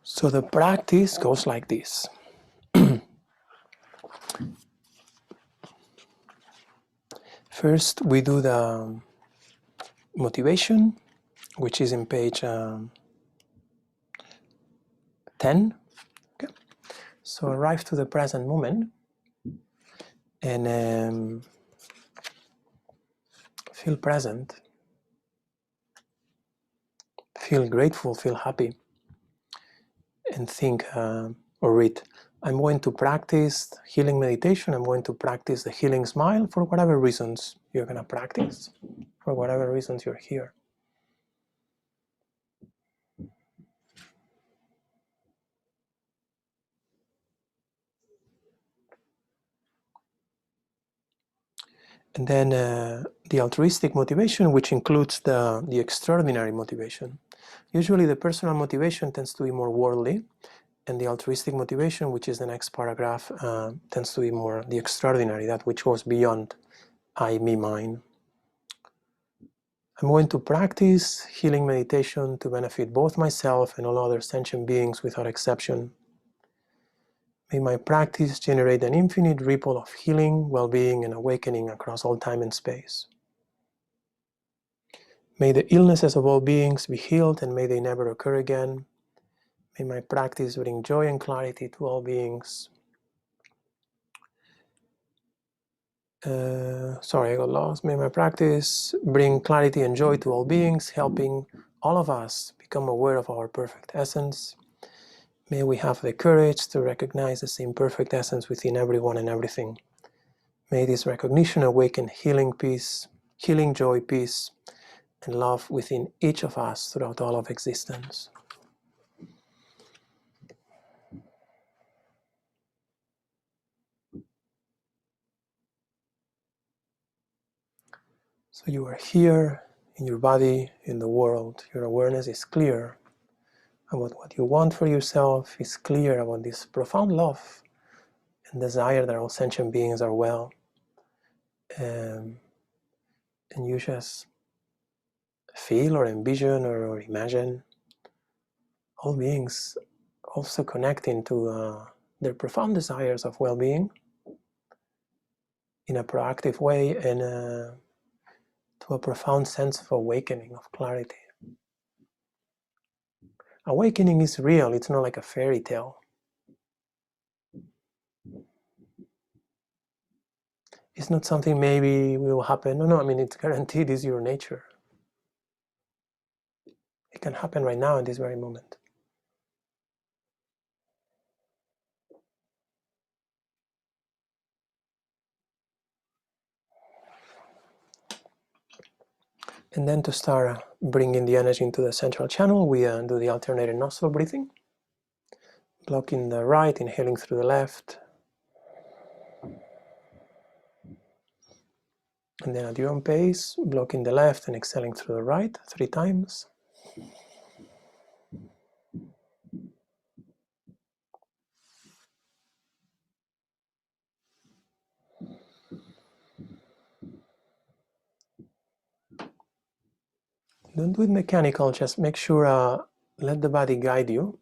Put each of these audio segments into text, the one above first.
So the practice goes like this. First, we do the motivation, which is in page 10. Okay. So arrive to the present moment and feel present, feel grateful, feel happy, and think or read. I'm going to practice healing meditation. I'm going to practice the healing smile for whatever reasons you're going to practice, for whatever reasons you're here. And then the altruistic motivation, which includes the extraordinary motivation. Usually the personal motivation tends to be more worldly, and the altruistic motivation, which is the next paragraph, tends to be more the extraordinary, that which goes beyond I, me, mine. I'm going to practice healing meditation to benefit both myself and all other sentient beings without exception. May my practice generate an infinite ripple of healing, well-being, and awakening across all time and space. May the illnesses of all beings be healed and may they never occur again. May my practice bring joy and clarity to all beings. Sorry, I got lost. May my practice bring clarity and joy to all beings, helping all of us become aware of our perfect essence. May we have the courage to recognize the same perfect essence within everyone and everything. May this recognition awaken healing peace, healing joy, peace, and love within each of us throughout all of existence. So you are here in your body, in the world. Your awareness is clear about what you want for yourself, is clear about this profound love and desire that all sentient beings are well. And you just feel or envision or imagine all beings also connecting to their profound desires of well-being in a proactive way and to a profound sense of awakening, of clarity. Awakening is real, it's not like a fairy tale. It's not something maybe will happen. No, I mean, it's guaranteed, it's your nature. It can happen right now in this very moment. And then to start bringing the energy into the central channel, we do the alternated nostril breathing. Blocking the right, inhaling through the left. And then at your own pace, blocking the left and exhaling through the right 3 times. Don't do it mechanical, just make sure, let the body guide you.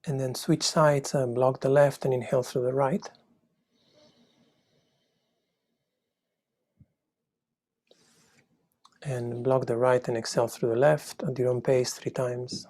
And then switch sides, block the left and inhale through the right. And block the right and exhale through the left at your own pace 3 times.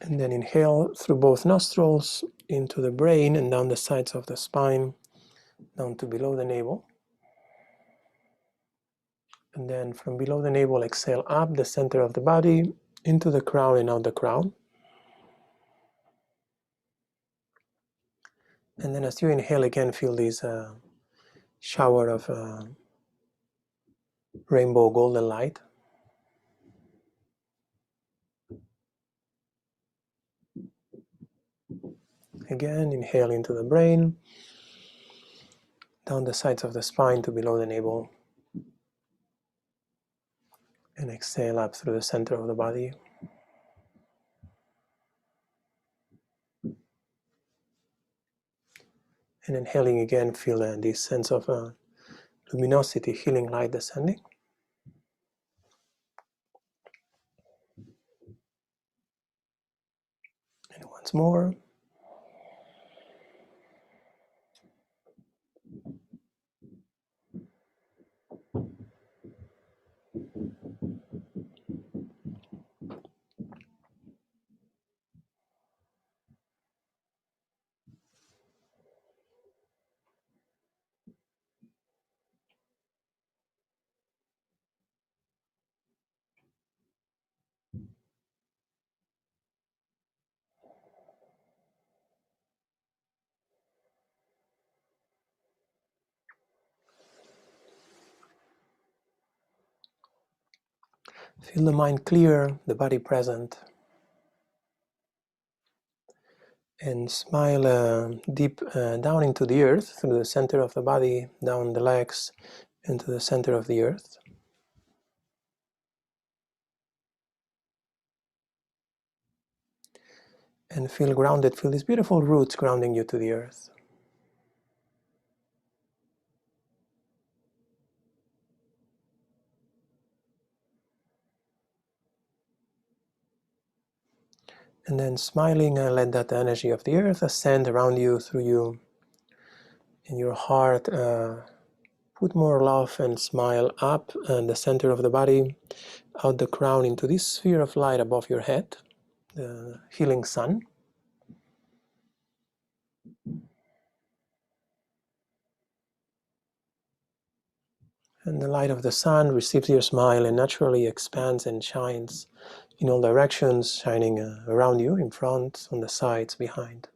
And then inhale through both nostrils into the brain and down the sides of the spine, down to below the navel. And then from below the navel, exhale up the center of the body, into the crown and out the crown. And then as you inhale again, feel this shower of rainbow golden light. Again, inhale into the brain, down the sides of the spine to below the navel. And exhale up through the center of the body. And inhaling again, feel this sense of luminosity, healing light descending. And once more. Feel the mind clear, the body present. And smile deep down into the earth, through the center of the body, down the legs, into the center of the earth. And feel grounded, feel these beautiful roots grounding you to the earth. And then smiling, let that energy of the earth ascend around you, through you. In your heart, put more love and smile up the center of the body, out the crown into this sphere of light above your head, the healing sun. And the light of the sun receives your smile and naturally expands and shines in all directions, shining around you, in front, on the sides, behind.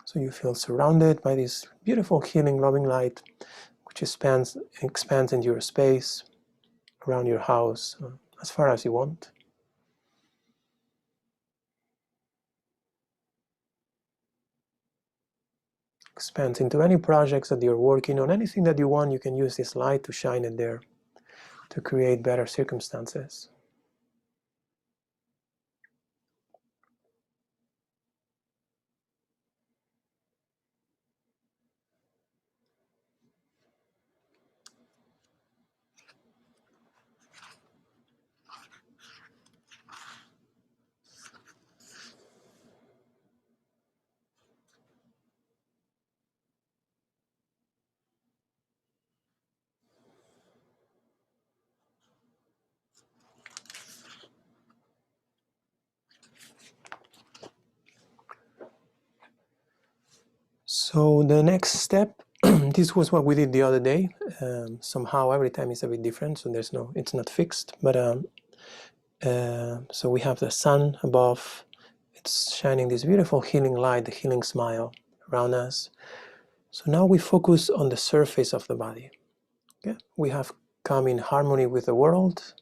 So you feel surrounded by this beautiful, healing, loving light, which expands into your space, around your house, as far as you want. Expands into any projects that you're working on, anything that you want, you can use this light to shine in there to create better circumstances. So the next step, this was what we did the other day. Somehow every time it's a bit different, so it's not fixed. But so we have the sun above. It's shining this beautiful healing light, the healing smile around us. So now we focus on the surface of the body. Okay? We have come in harmony with the world,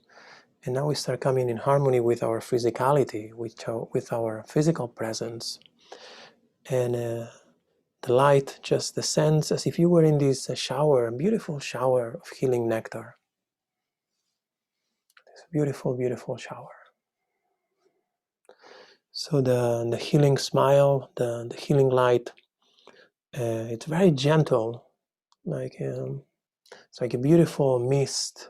and now we start coming in harmony with our physicality, with our physical presence. And the light just descends as if you were in this shower, a beautiful shower of healing nectar. This beautiful, beautiful shower. So the healing smile, the healing light, it's very gentle, like it's like a beautiful mist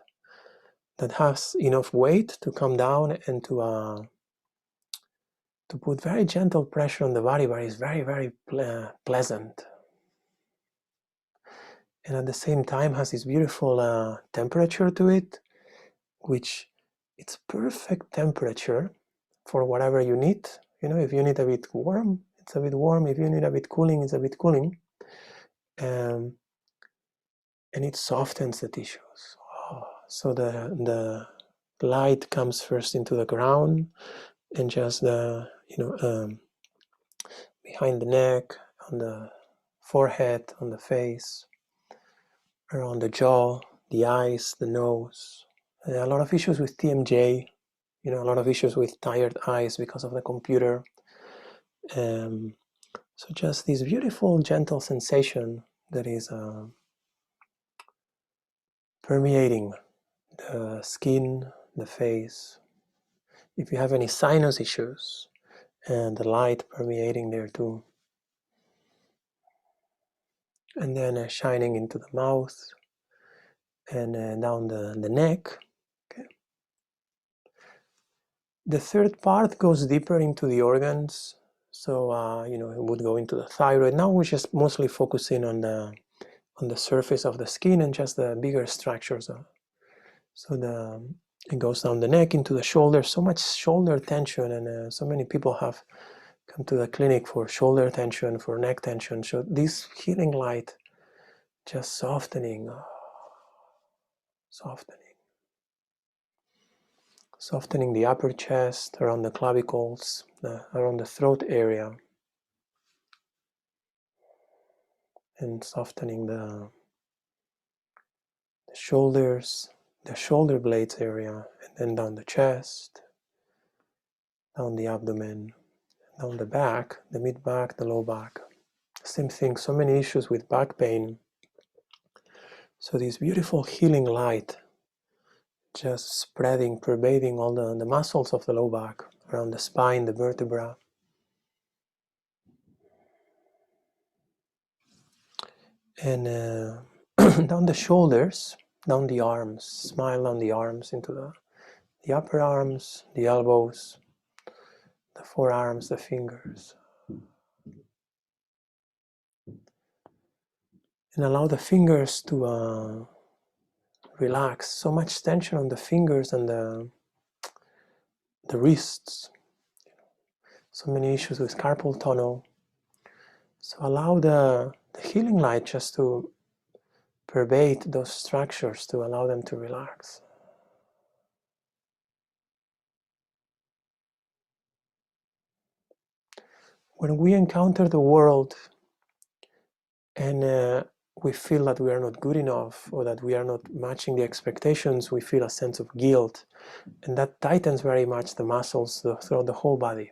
that has enough weight to come down and to to put very gentle pressure on the body, but it's very, very pleasant. And at the same time has this beautiful temperature to it, which it's perfect temperature for whatever you need. You know, if you need a bit warm, it's a bit warm. If you need a bit cooling, it's a bit cooling. And it softens the tissues. Oh, so the light comes first into the ground and just behind the neck, on the forehead, on the face, around the jaw, the eyes, the nose. A lot of issues with TMJ, a lot of issues with tired eyes because of the computer. So just this beautiful, gentle sensation that is permeating the skin, the face. If you have any sinus issues, and the light permeating there too. And then shining into the mouth and down the neck. Okay. The third part goes deeper into the organs. So, it would go into the thyroid. Now we're just mostly focusing on the surface of the skin and just the bigger structures. So it goes down the neck into the shoulders. So much shoulder tension, and so many people have come to the clinic for shoulder tension, for neck tension. So this healing light, just softening the upper chest, around the clavicles, around the throat area, and softening the shoulders, the shoulder blades area, and then down the chest, down the abdomen, down the back, the mid-back, the low back. Same thing, so many issues with back pain. So this beautiful healing light just spreading, pervading all the muscles of the low back, around the spine, the vertebra. And down the shoulders, down the arms, smile down the arms into the upper arms, the elbows, the forearms, the fingers. And allow the fingers to relax. So much tension on the fingers and the wrists. So many issues with carpal tunnel. So allow the healing light just to pervade those structures, to allow them to relax. When we encounter the world and we feel that we are not good enough or that we are not matching the expectations, we feel a sense of guilt, and that tightens very much the muscles throughout the whole body.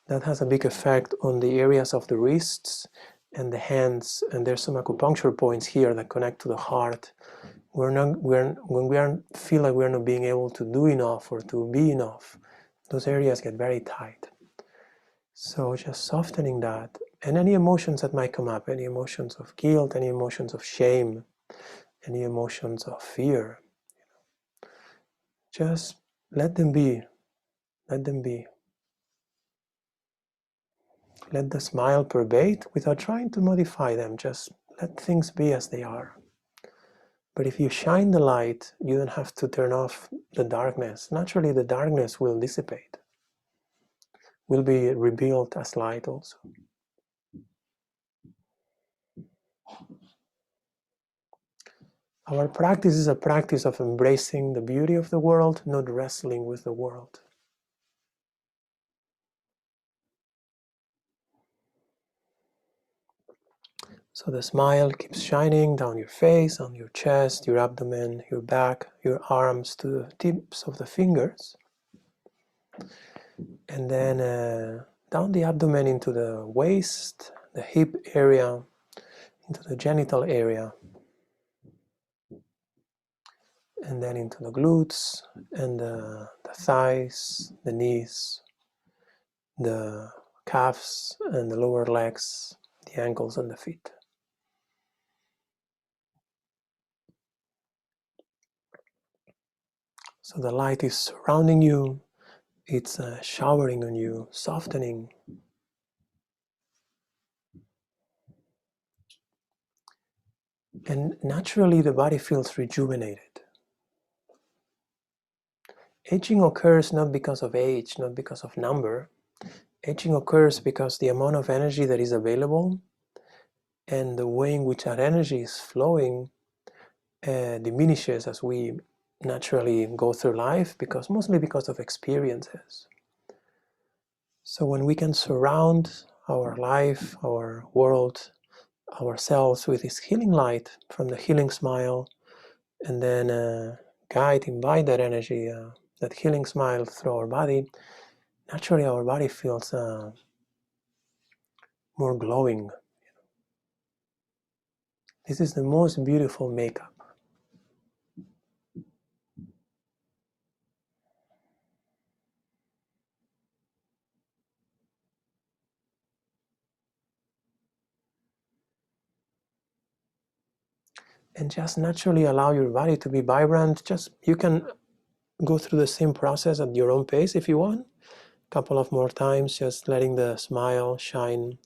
That has a big effect on the areas of the wrists and the hands, and there's some acupuncture points here that connect to the heart. When we feel like we're not being able to do enough or to be enough, those areas get very tight. So just softening that, and any emotions that might come up, any emotions of guilt, any emotions of shame, any emotions of fear, just let them be. Let them be. Let the smile pervade without trying to modify them. Just let things be as they are. But if you shine the light, you don't have to turn off the darkness. Naturally, the darkness will dissipate, will be revealed as light also. Our practice is a practice of embracing the beauty of the world, not wrestling with the world. So the smile keeps shining down your face, on your chest, your abdomen, your back, your arms to the tips of the fingers. And then down the abdomen into the waist, the hip area, into the genital area. And then into the glutes and the thighs, the knees, the calves and the lower legs, the ankles and the feet. So the light is surrounding you, It's showering on you, softening. And naturally the body feels rejuvenated. Aging occurs not because of age, not because of number. Aging occurs because the amount of energy that is available and the way in which that energy is flowing diminishes as we naturally go through life, mostly because of experiences. So when we can surround our life, our world, ourselves with this healing light from the healing smile, and then invite that energy, that healing smile through our body, naturally our body feels more glowing. This is the most beautiful makeup. And just naturally allow your body to be vibrant. You can go through the same process at your own pace if you want. A couple of more times, just letting the smile shine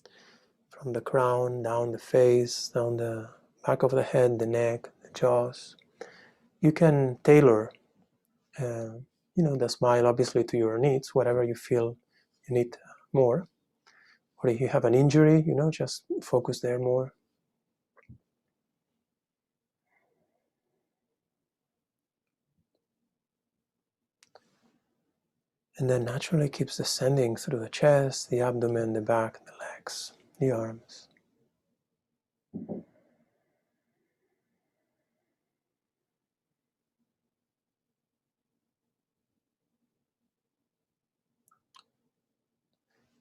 from the crown, down the face, down the back of the head, the neck, the jaws. You can tailor the smile obviously to your needs, whatever you feel you need more. Or if you have an injury, just focus there more. And then naturally keeps descending through the chest, the abdomen, the back, the legs, the arms.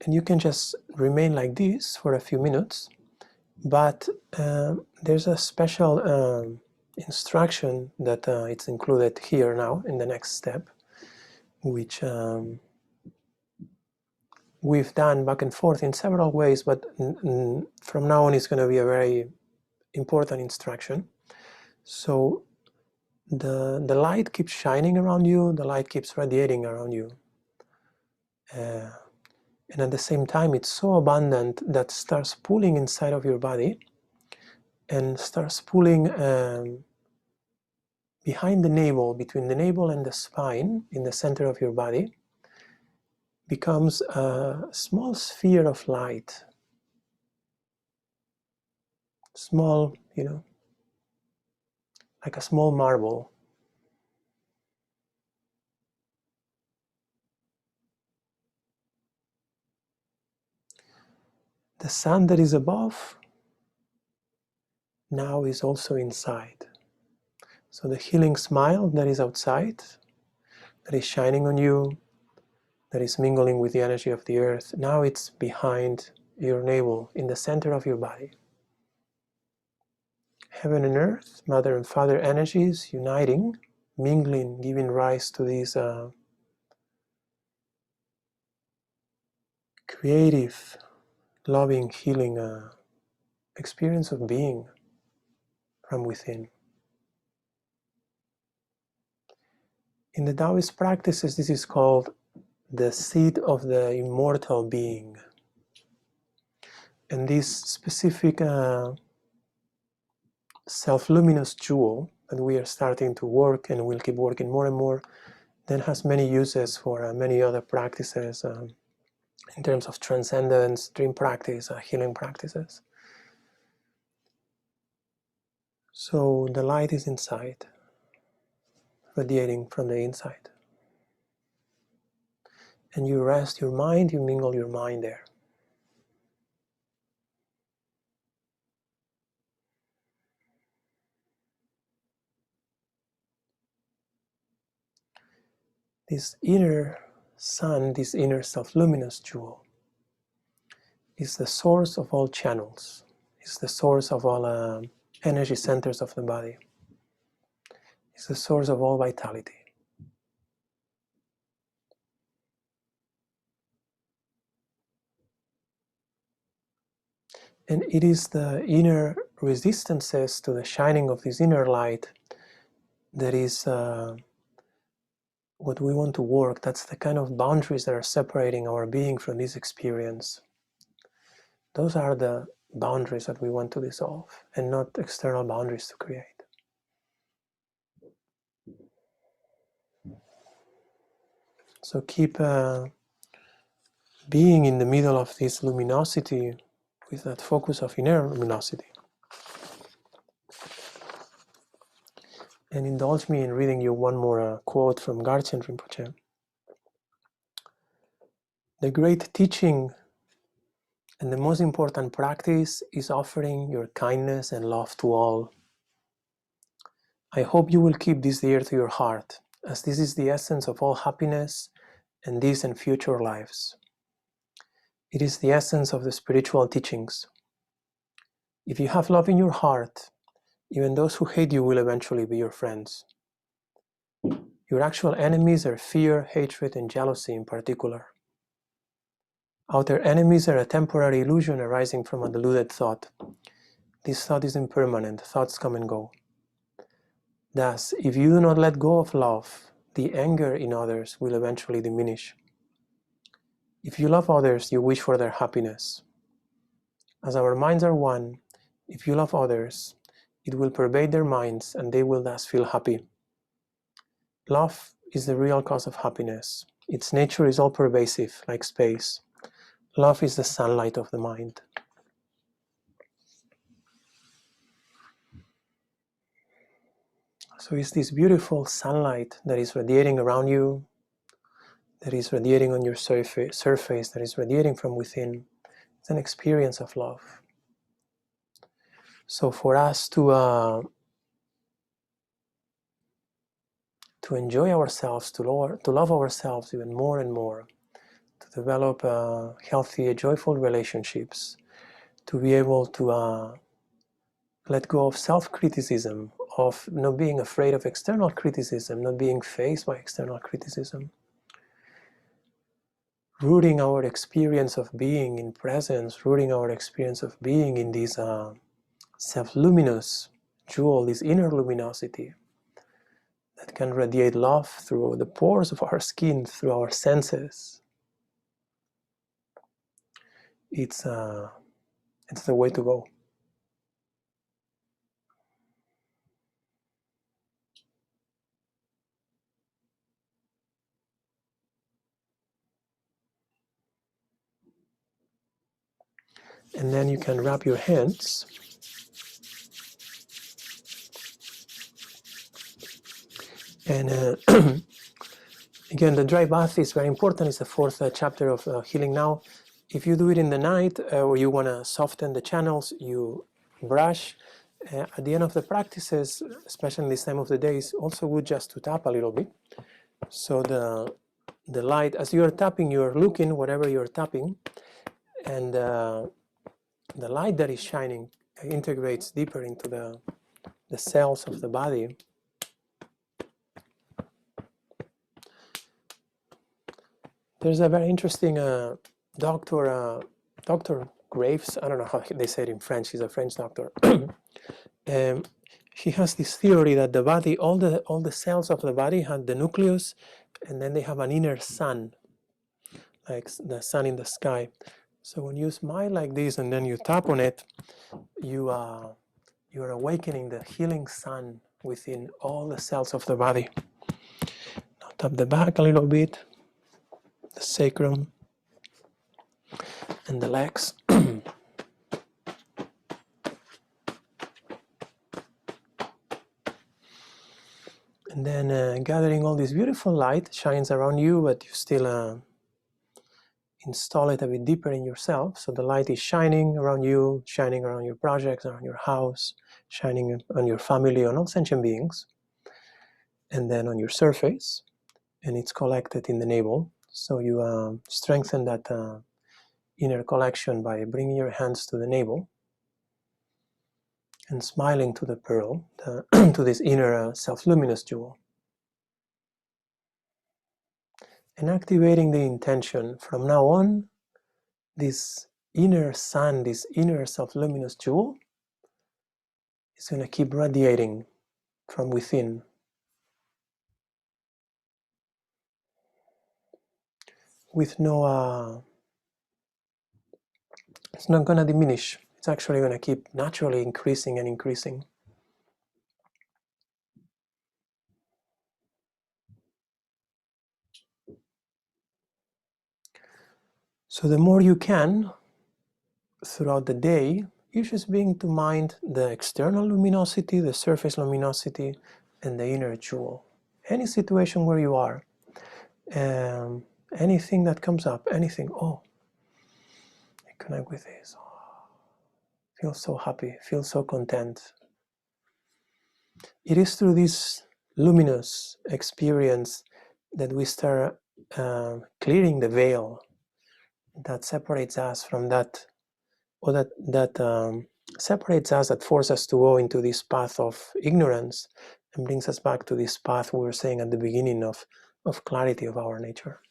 And you can just remain like this for a few minutes, but there's a special instruction that it's included here now in the next step, which we've done back and forth in several ways, but from now on it's going to be a very important instruction. So the light keeps shining around you, the light keeps radiating around you. And at the same time, it's so abundant that starts pulling inside of your body and starts pulling behind the navel, between the navel and the spine, in the center of your body, becomes a small sphere of light. Small, like a small marble. The sun that is above now is also inside. So the healing smile that is outside, that is shining on you, that is mingling with the energy of the earth, now it's behind your navel, in the center of your body. Heaven and earth, mother and father energies uniting, mingling, giving rise to this creative, loving, healing experience of being from within. In the Taoist practices, this is called the seed of the immortal being. And this specific self-luminous jewel that we are starting to work and will keep working more and more, then has many uses for many other practices in terms of transcendence, dream practice, healing practices. So the light is inside, radiating from the inside. And you rest your mind, you mingle your mind there. This inner sun, this inner self-luminous jewel, is the source of all channels, is the source of all energy centers of the body, is the source of all vitality. And it is the inner resistances to the shining of this inner light that is what we want to work, that's the kind of boundaries that are separating our being from this experience. Those are the boundaries that we want to dissolve, and not external boundaries to create. So keep being in the middle of this luminosity with that focus of inner luminosity. And indulge me in reading you one more quote from Garchen Rinpoche. The great teaching and the most important practice is offering your kindness and love to all. I hope you will keep this dear to your heart, as this is the essence of all happiness and this and future lives. It is the essence of the spiritual teachings. If you have love in your heart, even those who hate you will eventually be your friends. Your actual enemies are fear, hatred, and jealousy in particular. Outer enemies are a temporary illusion arising from a deluded thought. This thought is impermanent, thoughts come and go. Thus, if you do not let go of love, the anger in others will eventually diminish. If you love others, you wish for their happiness. As our minds are one, if you love others, it will pervade their minds and they will thus feel happy. Love is the real cause of happiness. Its nature is all-pervasive, like space. Love is the sunlight of the mind. So it's this beautiful sunlight that is radiating around you, that is radiating on your surface, that is radiating from within. It's an experience of love. So for us to enjoy ourselves, to love ourselves even more and more, to develop healthy, joyful relationships, to be able to let go of self-criticism, of not being afraid of external criticism, not being faced by external criticism. Rooting our experience of being in presence, rooting our experience of being in this self-luminous jewel, this inner luminosity that can radiate love through the pores of our skin, through our senses. It's the way to go. And then you can wrap your hands and again, the dry bath is very important. It's the fourth chapter of Healing Now. If you do it in the night or you want to soften the channels, you brush. At the end of the practices, especially in this time of the day, it's also good just to tap a little bit. So the light, as you're tapping, you're looking whatever you're tapping, and the light that is shining integrates deeper into the cells of the body. There's a very interesting Dr. Graves, I don't know how they say it in French, he's a French doctor. He has this theory that the body, all the cells of the body have the nucleus, and then they have an inner sun, like the sun in the sky. So when you smile like this and then you tap on it, you are awakening the healing sun within all the cells of the body. Now tap the back a little bit, the sacrum, and the legs. And then gathering all this beautiful light shines around you, but you still install it a bit deeper in yourself. So the light is shining around you, shining around your projects, around your house, shining on your family, on all sentient beings, and then on your surface, and it's collected in the navel. So you strengthen that inner collection by bringing your hands to the navel and smiling to the pearl, to this inner self-luminous jewel. And activating the intention, from now on, this inner sun, this inner self-luminous jewel is going to keep radiating from within. with no, it's not going to diminish. It's actually going to keep naturally increasing and increasing. So the more you can throughout the day, you just bring to mind the external luminosity, the surface luminosity, and the inner jewel. Any situation where you are, anything that comes up, anything, oh, I connect with this. Oh, feel so happy, feel so content. It is through this luminous experience that we start clearing the veil that separates us from that, or that separates us, that forces us to go into this path of ignorance and brings us back to this path we were saying at the beginning of clarity of our nature.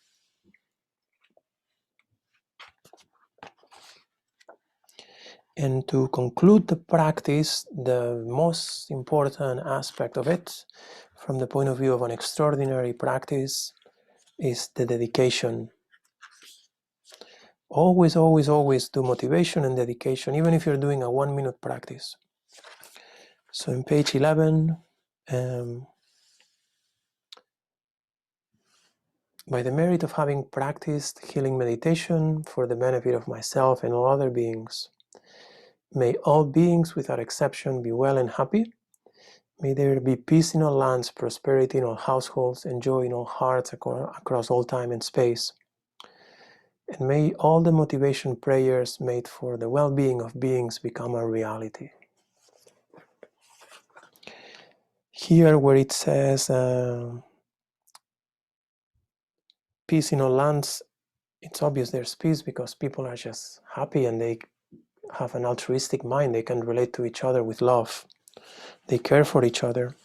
And to conclude the practice, the most important aspect of it, from the point of view of an extraordinary practice, is the dedication. Always, always, always do motivation and dedication, even if you're doing a 1-minute practice. So in page 11, by the merit of having practiced healing meditation for the benefit of myself and all other beings, may all beings without exception be well and happy. May there be peace in all lands, prosperity in all households, and joy in all hearts across all time and space. And may all the motivation prayers made for the well-being of beings become a reality. Here where it says peace in all lands, it's obvious there's peace because people are just happy and they have an altruistic mind. They can relate to each other with love. They care for each other.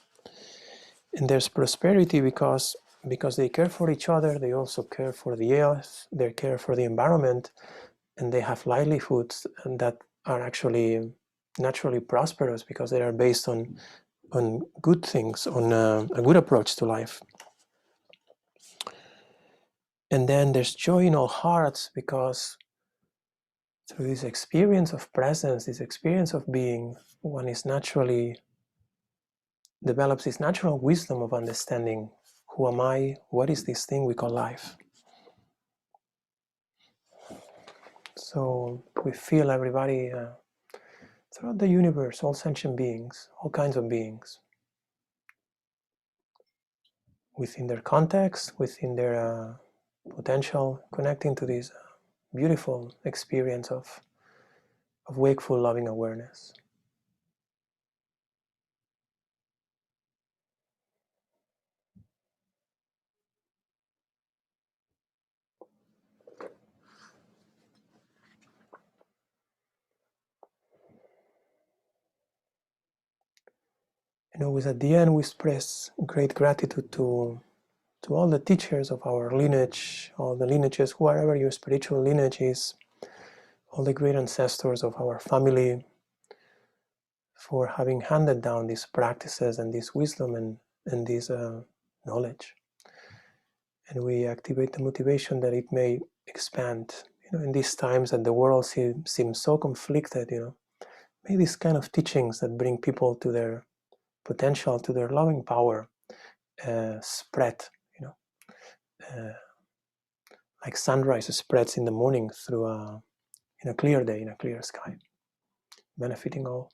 And there's prosperity because they care for each other, they also care for the earth, they care for the environment, and they have livelihoods that are actually naturally prosperous because they are based on good things, on a good approach to life. And then there's joy in all hearts because through this experience of presence, this experience of being, one is naturally develops this natural wisdom of understanding, who am I? What is this thing we call life? So we feel everybody throughout the universe, all sentient beings, all kinds of beings, within their context, within their potential, connecting to this beautiful experience of wakeful, loving awareness. And always at the end, we express great gratitude to all the teachers of our lineage, all the lineages, wherever your spiritual lineage is, all the great ancestors of our family, for having handed down these practices and this wisdom and this knowledge. And we activate the motivation that it may expand. In these times that the world seems so conflicted, may these kind of teachings that bring people to their potential, to their loving power, spread, like sunrise spreads in the morning through in a clear day, in a clear sky, benefiting all.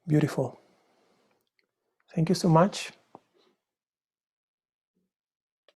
Beautiful. Thank you so much.